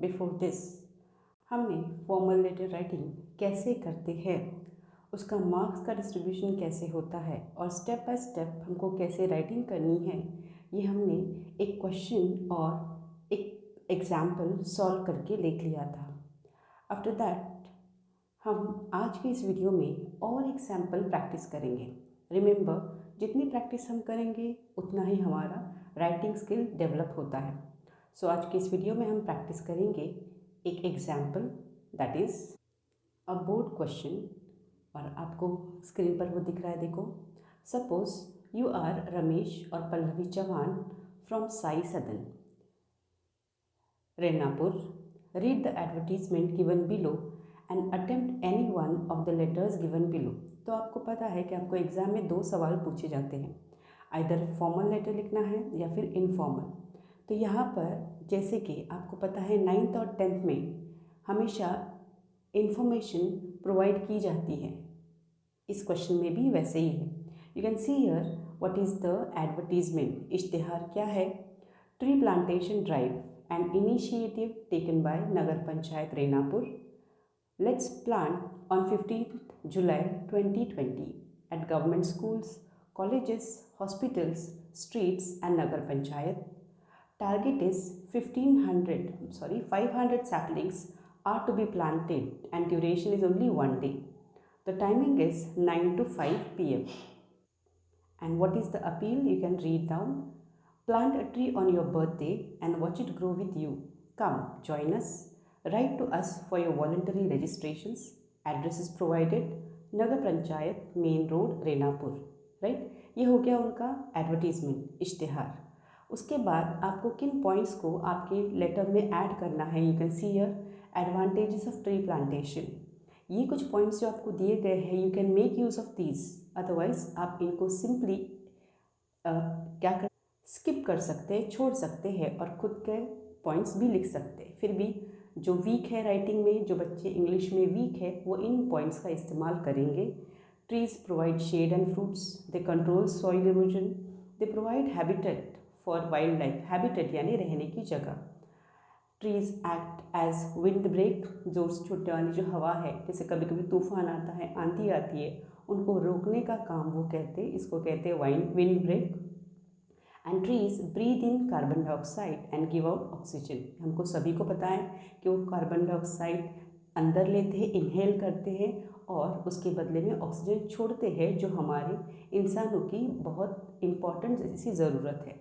Before this हमने formal letter writing कैसे करते हैं, उसका मार्क्स का डिस्ट्रीब्यूशन कैसे होता है और स्टेप बाय स्टेप हमको कैसे राइटिंग करनी है, ये हमने एक क्वेश्चन और एक एग्जाम्पल सॉल्व करके लिख लिया था। आफ्टर दैट हम आज के इस वीडियो में और एक सैम्पल प्रैक्टिस करेंगे। रिमेंबर, जितनी प्रैक्टिस हम करेंगे उतना ही हमारा राइटिंग स्किल डेवलप होता है। सो आज के इस वीडियो में हम प्रैक्टिस करेंगे एक example, that is a board question. और आपको स्क्रीन पर वो दिख रहा है, देखो। सपोज यू आर रमेश और पल्लवी चौहान फ्रॉम साई सदन, Renapur. Read the advertisement given below and attempt any one of the letters given below. तो आपको पता है कि आपको एग्जाम में 2 सवाल पूछे जाते हैं, आइदर फॉर्मल लेटर लिखना है या फिर इनफॉर्मल। तो यहाँ पर जैसे कि आपको पता है 9th और 10th में हमेशा इन्फॉर्मेशन प्रोवाइड की जाती है, इस क्वेश्चन में भी वैसे ही है। You can see here what is the advertisement. इश्तिहार क्या है? Tree plantation drive, an initiative taken by Nagar Panchayat Renapur. Let's plant on 15th July 2020 at government schools, colleges, hospitals, streets and Nagar Panchayat. Target is 500 saplings are to be planted and duration is only 1 day. The timing is 9 to 5 p.m. And what is the appeal? You can read down. Plant a tree on your birthday and watch it grow with you. Come, join us. Write to us for your voluntary registrations. Address is provided. Nagar panchayat, main road, Renapur. Right, ये हो गया उनका advertisement, इश्तिहार। उसके बाद आपको किन points को आपके लेटर में ऐड करना है। You can see here advantages of tree plantation. ये कुछ पॉइंट्स जो आपको दिए गए हैं, you can make use of these. Otherwise आप इनको सिंपली क्या कर स्किप कर सकते हैं, छोड़ सकते हैं और खुद के पॉइंट्स भी लिख सकते हैं। फिर भी जो वीक है राइटिंग में, जो बच्चे इंग्लिश में वीक है, वो इन पॉइंट्स का इस्तेमाल करेंगे। Trees provide shade and fruits, they control soil erosion, they provide habitat for wildlife. Habitat यानी रहने की जगह। Trees act as windbreak, जोर से छूटने वाली जो हवा है, जैसे कभी कभी तूफान आता है, आंधी आती है, उनको रोकने का काम वो करते हैं, इसको कहते हैं windbreak. And trees breathe in carbon dioxide and give out oxygen. हमको सभी को पता है कि वो कार्बन डाइऑक्साइड अंदर लेते हैं, इनहेल करते हैं और उसके बदले में ऑक्सीजन छोड़ते हैं, जो हमारे इंसानों की बहुत इम्पॉर्टेंट ऐसी ज़रूरत है।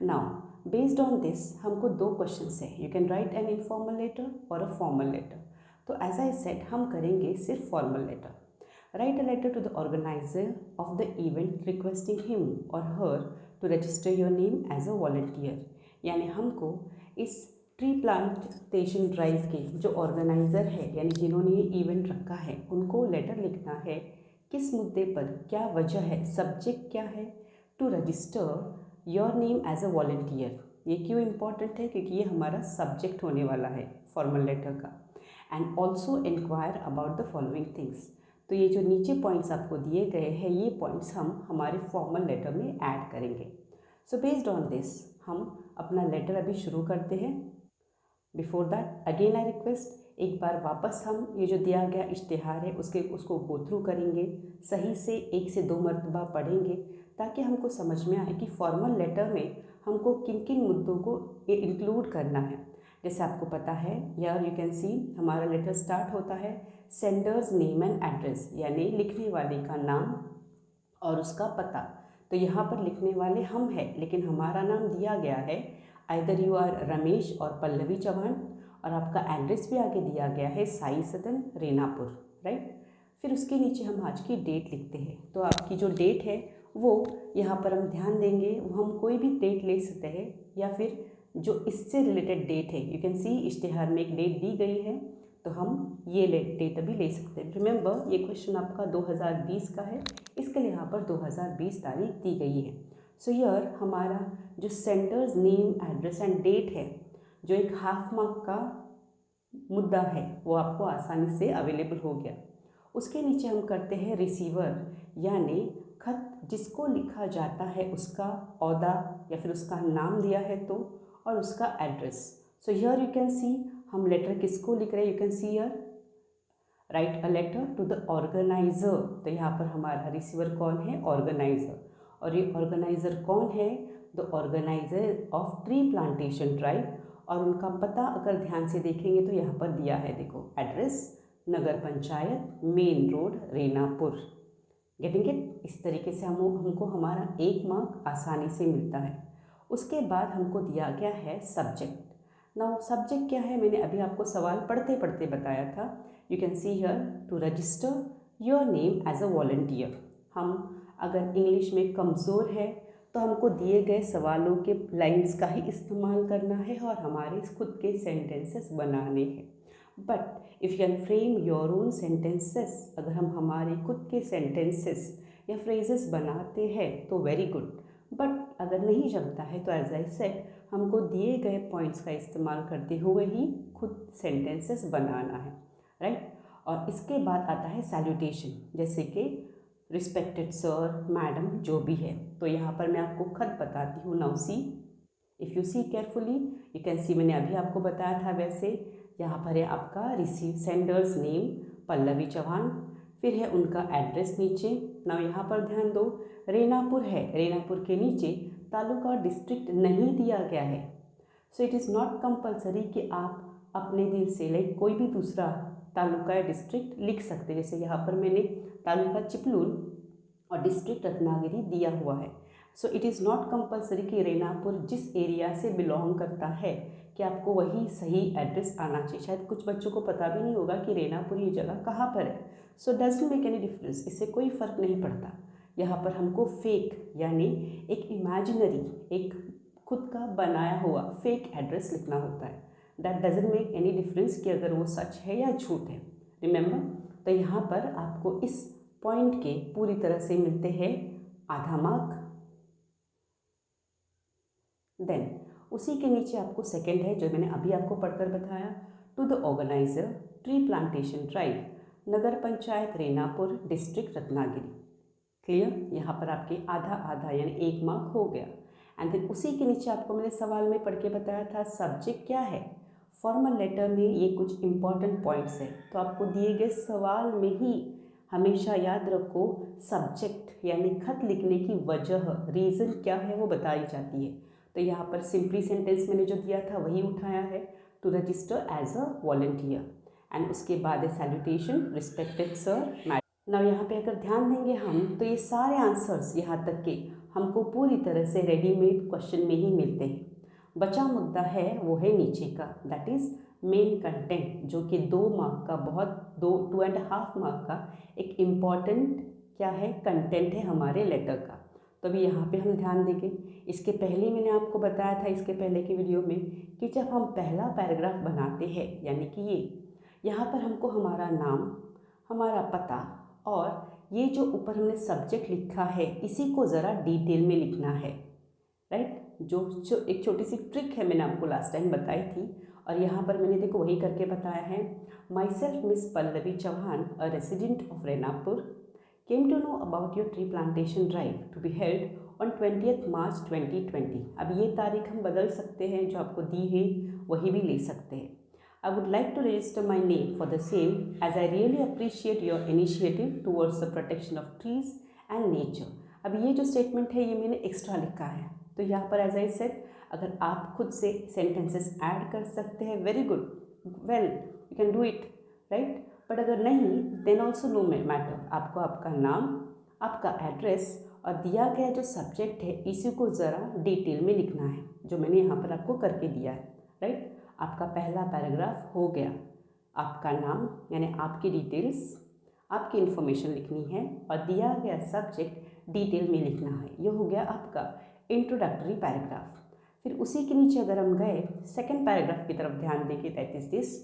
नाउ बेस्ड ऑन दिस हमको 2 क्वेश्चंस है। You can write an informal letter or a formal letter. तो एज आई सेड, हम करेंगे सिर्फ formal letter. Write a letter to the organiser of the event requesting him or her to register your name as a volunteer. यानी हमको इस tree plantation drive के जो organiser है, यानी जिन्होंने ये इवेंट रखा है, उनको लेटर लिखना है। किस मुद्दे पर, क्या वजह है, सब्जेक्ट क्या है? To register your name as a volunteer. ये क्यों इम्पॉर्टेंट है? क्योंकि ये हमारा सब्जेक्ट होने वाला है फॉर्मल लेटर का। And also enquire about the following things. तो ये जो नीचे पॉइंट्स आपको दिए गए हैं, ये पॉइंट्स हम हमारे फॉर्मल लेटर में ऐड करेंगे। सो बेस्ड ऑन दिस हम अपना लेटर अभी शुरू करते हैं। Before that again I request, एक बार वापस हम ये जो दिया गया इश्तिहार है उसको गो थ्रू करेंगे, सही से 1 से 2 मरतबा पढ़ेंगे, ताकि हमको समझ में आए कि फॉर्मल लेटर में हमको किन किन मुद्दों को इंक्लूड करना है। जैसे आपको पता है, यार यू कैन सी हमारा लेटर स्टार्ट होता है सेंडर्स नेम एंड एड्रेस, यानी लिखने वाले का नाम और उसका पता। तो यहाँ पर लिखने वाले हम हैं, लेकिन हमारा नाम दिया गया है आइदर यू आर रमेश और पल्लवी चौहान, और आपका एड्रेस भी आगे दिया गया है साई सदन, रेनापुर। राइट, फिर उसके नीचे हम आज की डेट लिखते हैं। तो आपकी जो डेट है वो यहाँ पर हम ध्यान देंगे, वो हम कोई भी डेट ले सकते हैं या फिर जो इससे रिलेटेड डेट है। यू कैन सी इश्तिहार में एक डेट दी गई है, तो हम ये डेट अभी ले सकते हैं। रिमेंबर, ये क्वेश्चन आपका 2020 का है, इसके लिए यहाँ पर 2020 तारीख दी गई है। सो हियर हमारा जो sender's name address and date है, जो एक हाफ मार्क का मुद्दा है, वो आपको आसानी से अवेलेबल हो गया। उसके नीचे हम करते हैं रिसीवर, यानी खत जिसको लिखा जाता है उसका ओहदा या फिर उसका नाम दिया है तो, और उसका एड्रेस। So here you can see हम लेटर किसको लिख रहे हैं, you can see here, write a letter to the organiser. तो यहाँ पर हमारा रिसीवर कौन है, ऑर्गेनाइजर। और ये ऑर्गेनाइजर कौन है, the organiser of tree plantation drive. और उनका पता अगर ध्यान से देखेंगे तो यहाँ पर दिया है, देखो address Nagar panchayat, main road, Renapur. Getting it. इस तरीके से हमको हमारा 1 मार्क आसानी से मिलता है। उसके बाद हमको दिया गया है सब्जेक्ट। नाउ सब्जेक्ट क्या है, मैंने अभी आपको सवाल पढ़ते पढ़ते बताया था। You can see here to register your name as a volunteer. हम अगर इंग्लिश में कमज़ोर है तो हमको दिए गए सवालों के लाइंस का ही इस्तेमाल करना है और हमारे खुद के सेंटेंसेस बनाने हैं। But if you can frame your own sentences, अगर हम हमारे खुद के सेंटेंसेस या फ्रेजेस बनाते हैं तो वेरी गुड। बट अगर नहीं जमता है तो एज आई सेड, हमको दिए गए पॉइंट्स का इस्तेमाल करते हुए ही खुद सेंटेंसेस बनाना है, राइट। और इसके बाद आता है सैल्यूटेशन, जैसे कि रिस्पेक्टेड सर, मैडम, जो भी है। तो यहाँ पर मैं आपको खत बताती हूँ। Now see, if you see carefully, you can सी, मैंने अभी आपको बताया था वैसे। यहाँ पर है आपका receive sender's name Pallavi Chauhan, फिर है उनका एड्रेस नीचे। ना यहाँ पर ध्यान दो, रेनापुर है, रेनापुर के नीचे तालुका और डिस्ट्रिक्ट नहीं दिया गया है। So it is not compulsory कि आप अपने दिल से लाइक कोई भी दूसरा तालुका या डिस्ट्रिक्ट लिख सकते। जैसे यहाँ पर मैंने तालुका चिपलून और डिस्ट्रिक्ट रत्नागिरी दिया हुआ है। So it is not compulsory कि रेनापुर जिस एरिया से बिलोंग करता है कि आपको वही सही एड्रेस आना चाहिए। शायद कुछ बच्चों को पता भी नहीं होगा कि रेनापुर ये जगह कहाँ पर है। सो डजंट मेक एनी डिफरेंस, इससे कोई फ़र्क नहीं पड़ता। यहाँ पर हमको फेक यानी एक इमेजिनरी, एक खुद का बनाया हुआ फेक एड्रेस लिखना होता है। That doesn't make any difference कि अगर वो सच है या झूठ है। रिमेंबर, तो यहाँ पर आपको इस पॉइंट के पूरी तरह से मिलते हैं आधा मार्क। देन उसी के नीचे आपको सेकंड है, जो मैंने अभी आपको पढ़कर बताया, to the organiser tree plantation drive, Nagar Panchayat Renapur, district Ratnagiri. Clear, यहाँ पर आपके आधा आधा यानी 1 मार्क हो गया। एंड देन उसी के नीचे आपको मैंने सवाल में पढ़ के बताया था सब्जेक्ट क्या है। फॉर्मल लेटर में ये कुछ इंपॉर्टेंट पॉइंट्स है, तो आपको दिए गए सवाल में ही हमेशा याद रखो सब्जेक्ट यानी खत लिखने की वजह, रीज़न क्या है वो बताई जाती है। तो यहाँ पर सिंपली सेंटेंस मैंने जो दिया था वही उठाया है, to register as a volunteer. And उसके बाद है सैल्यूटेशन, रिस्पेक्टेड सर, मैडम। ना यहाँ पे अगर ध्यान देंगे हम तो ये सारे आंसर्स यहाँ तक के हमको पूरी तरह से रेडीमेड क्वेश्चन में ही मिलते हैं। बचा मुद्दा है वो है नीचे का, दैट इज़ मेन कंटेंट, जो कि 2 मार्क का बहुत 2.5 मार्क का एक इम्पॉर्टेंट क्या है, कंटेंट है हमारे लेटर का। तो अभी यहाँ पे हम ध्यान देंगे। इसके पहले मैंने आपको बताया था इसके पहले की वीडियो में कि जब हम पहला पैराग्राफ बनाते हैं, यानी कि ये यहाँ पर हमको हमारा नाम, हमारा पता और ये जो ऊपर हमने सब्जेक्ट लिखा है इसी को ज़रा डिटेल में लिखना है, राइट। जो एक छोटी सी ट्रिक है मैंने आपको लास्ट टाइम बताई थी और यहाँ पर मैंने देखो वही करके बताया है। Myself miss Pallavi Chauhan, a resident of Renapur, came to know about your tree plantation drive to be held on 20 March 2020। अब ये तारीख हम बदल सकते हैं, जो आपको दी है वही भी ले सकते हैं। I would like to register my name for the same as I really appreciate your initiative towards the protection of trees and nature। अब ये जो स्टेटमेंट है ये मैंने एक्स्ट्रा लिखा है, तो यहाँ पर एज आई सेड अगर आप खुद से सेंटेंसेस ऐड कर सकते हैं very good, well you can do it, right. But अगर नहीं देन ऑल्सो नो मैटर, आपको आपका नाम, आपका एड्रेस और दिया गया जो सब्जेक्ट है इसी को ज़रा डिटेल में लिखना है, जो मैंने यहाँ पर आपको करके दिया है, राइट। आपका पहला पैराग्राफ हो गया, आपका नाम यानी आपकी डिटेल्स, आपकी इन्फॉर्मेशन लिखनी है और दिया गया सब्जेक्ट डिटेल में लिखना है। ये हो गया आपका इंट्रोडक्टरी पैराग्राफ। फिर उसी के नीचे अगर हम गए सेकंड पैराग्राफ की तरफ ध्यान देंगे, दैट इज़ दिस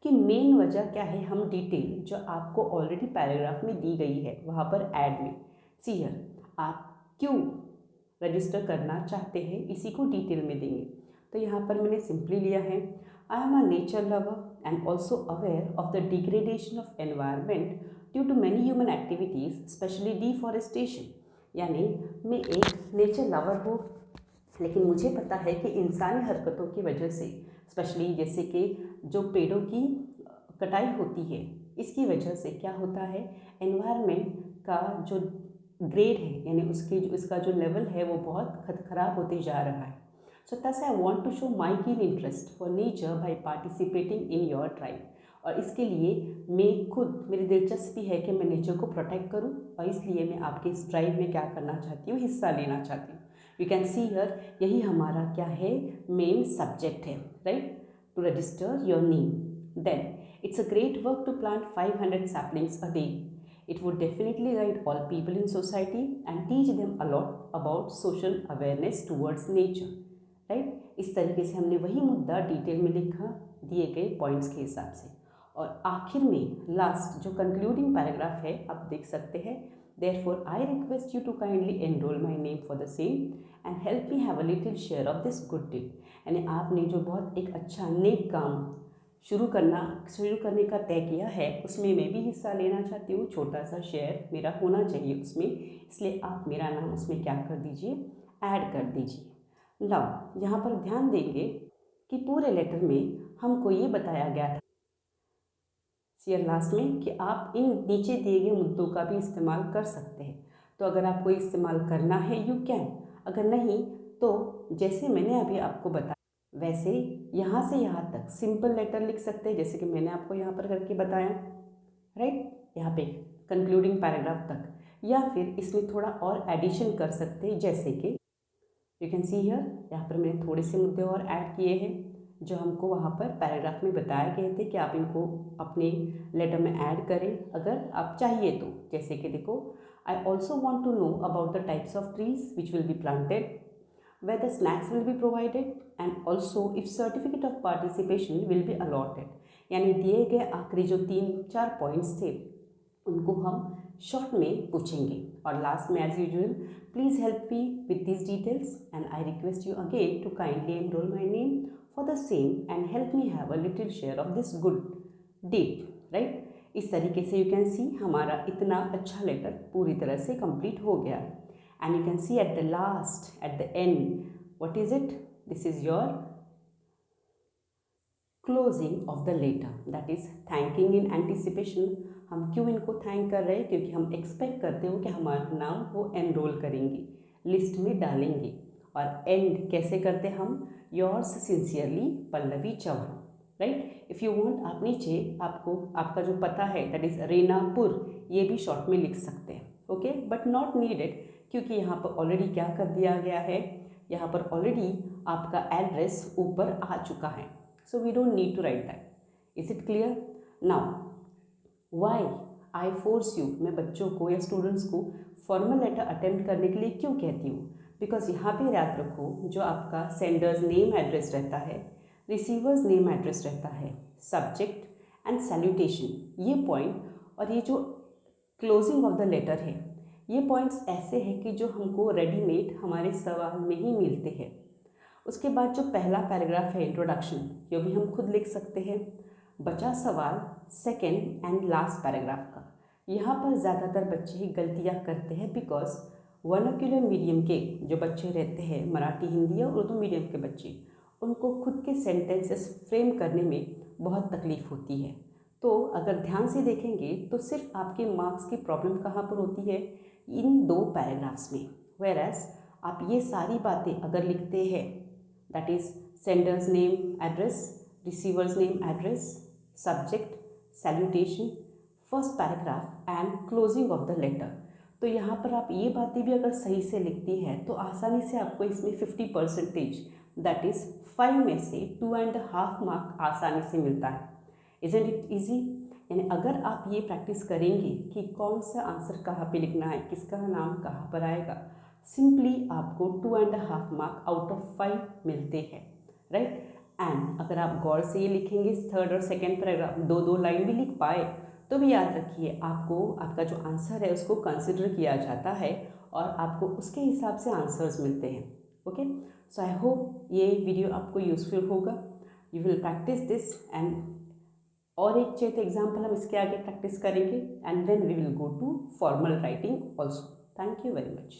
कि मेन वजह क्या है, हम डिटेल जो आपको ऑलरेडी पैराग्राफ में दी गई है वहाँ पर ऐड में सी हियर, आप क्यों रजिस्टर करना चाहते हैं इसी को डिटेल में देंगे। तो यहाँ पर मैंने सिंपली लिया है, I am a nature lover and also aware of the degradation of environment due to many human activities specially deforestation. यानी मैं एक नेचर लवर हूँ, लेकिन मुझे पता है कि इंसानी हरकतों की वजह से स्पेशली जैसे कि जो पेड़ों की कटाई होती है, इसकी वजह से क्या होता है, एनवायरनमेंट का जो ग्रेड है यानी उसके जो इसका जो लेवल है वो बहुत ख़राब होते जा रहा है. So thus I want to show my keen interest for nature by participating in your tribe. और इसके लिए मैं खुद, मेरी दिलचस्पी है कि मैं नेचर को प्रोटेक्ट करूं, और इसलिए मैं आपके इस ड्राइव में क्या करना चाहती हूँ, हिस्सा लेना चाहती हूँ. यू कैन सी हियर, यही हमारा क्या है, मेन सब्जेक्ट है, right, to register your name. Then it's a great work to plant 500 saplings a day. It would definitely guide all people in society and teach them a lot about social awareness towards nature. Right? इस तरीके से हमने वही मुद्दा detail में लिखा दिए गए पॉइंट्स के हिसाब से. और आखिर में लास्ट जो कंक्लूडिंग पैराग्राफ है आप देख सकते हैं, therefore I request you to kindly enroll my name for the same and help me have a little share of this good deed. यानी आपने जो बहुत एक अच्छा नेक काम शुरू करने का तय किया है, उसमें मैं भी हिस्सा लेना चाहती हूँ, छोटा सा शेयर मेरा होना चाहिए उसमें, इसलिए आप मेरा नाम उसमें क्या कर दीजिए, ऐड कर दीजिए. नाउ यहाँ पर ध्यान देंगे कि पूरे लेटर में हमको ये बताया गया था शेयर लास्ट में कि आप इन नीचे दिए गए मुद्दों का भी इस्तेमाल कर सकते हैं. तो अगर आपको इस्तेमाल करना है यू कैन, अगर नहीं तो जैसे मैंने अभी आपको बताया वैसे यहाँ से यहाँ तक सिंपल लेटर लिख सकते हैं, जैसे कि मैंने आपको यहाँ पर करके बताया, राइट, यहाँ पे कंक्लूडिंग पैराग्राफ तक, या फिर इसमें थोड़ा और एडिशन कर सकते हैं, जैसे कि यू कैन सी हियर, यहाँ पर मैंने थोड़े से मुद्दे और ऐड किए हैं जो हमको वहाँ पर पैराग्राफ में बताए गए थे कि आप इनको अपने लेटर में ऐड करें अगर आप चाहिए तो. जैसे कि देखो, I also want to know about the types of trees which will be planted, where the snacks will be provided and also if certificate of participation will be allotted. यानी दिए गए आखिरी जो 3-4 पॉइंट्स थे उनको हम शॉर्ट में पूछेंगे. और लास्ट में as usual, please help me with these details and I request you again to kindly enrol my name for the same and help me have a little share of this good deed. Right, इस तरीके से you can सी हमारा इतना अच्छा letter पूरी तरह से complete हो गया. And you can see at the last, at the end, what is it? This is your closing of the letter, that is thanking in anticipation. हम क्यों इनको थैंक कर रहे हैं? क्योंकि हम एक्सपेक्ट करते हो कि हमारा नाम वो एनरोल करेंगे, लिस्ट में डालेंगे. और एंड कैसे करते हम? Yours sincerely Pallavi Chauhan. Right, if you want आप नीचे आपको आपका जो पता है दैट इज़ रेनापुर, ये भी शॉर्ट में लिख सकते हैं. ओके, बट नॉट नीडेड, क्योंकि यहाँ पर ऑलरेडी क्या कर दिया गया है, यहाँ पर ऑलरेडी आपका एड्रेस ऊपर आ चुका है. So we don't need to write that. Is it clear? Now why I force you, मैं बच्चों को या स्टूडेंट्स को फॉर्मल लेटर अटेम्प्ट करने के लिए क्यों कहती हूँ? बिकॉज यहाँ पे याद रखो, जो आपका सेंडर्स नेम एड्रेस रहता है, रिसीवर्स नेम एड्रेस रहता है, सब्जेक्ट एंड सैल्यूटेशन, ये पॉइंट और ये जो क्लोजिंग ऑफ द लेटर है, ये पॉइंट्स ऐसे हैं कि जो हमको रेडीमेड हमारे सवाल में ही मिलते हैं. उसके बाद जो पहला पैराग्राफ है इंट्रोडक्शन, ये भी हम खुद लिख सकते हैं. बचा सवाल सेकेंड एंड लास्ट पैराग्राफ का. यहाँ पर ज़्यादातर बच्चे ही गलतियाँ करते हैं बिकॉज वर्नाक्युलर मीडियम के जो बच्चे रहते हैं, मराठी, हिंदी या उर्दू मीडियम के बच्चे, उनको खुद के सेंटेंसेस फ्रेम करने में बहुत तकलीफ़ होती है. तो अगर ध्यान से देखेंगे तो सिर्फ आपके मार्क्स की प्रॉब्लम कहाँ पर होती है? इन 2 पैराग्राफ्स में. वेयर एज आप ये सारी बातें अगर लिखते हैं, that is sender's name address, receiver's name address, subject, salutation, first paragraph and closing of the letter, तो यहाँ पर आप ये बातें भी अगर सही से लिखती हैं तो आसानी से आपको इसमें 50% दैट इज़ 5 में से 2.5 मार्क आसानी से मिलता है. Isn't it easy? यानी अगर आप ये प्रैक्टिस करेंगे कि कौन सा आंसर कहाँ पे लिखना है, किसका नाम कहाँ पर आएगा, सिंपली आपको 2.5 मार्क आउट ऑफ 5 मिलते हैं. राइट, एंड अगर आप गौर से ये लिखेंगे, थर्ड और सेकेंड पैराग्राफ 2-2 लाइन भी लिख पाए तो भी याद रखिए आपको आपका जो आंसर है उसको कंसिडर किया जाता है और आपको उसके हिसाब से आंसर्स मिलते हैं. ओके, सो आई होप ये वीडियो आपको यूज़फुल होगा. You will practise this and और एक चेत एग्जाम्पल हम इसके आगे प्रैक्टिस करेंगे and then we will go to formal writing also. Thank you very much.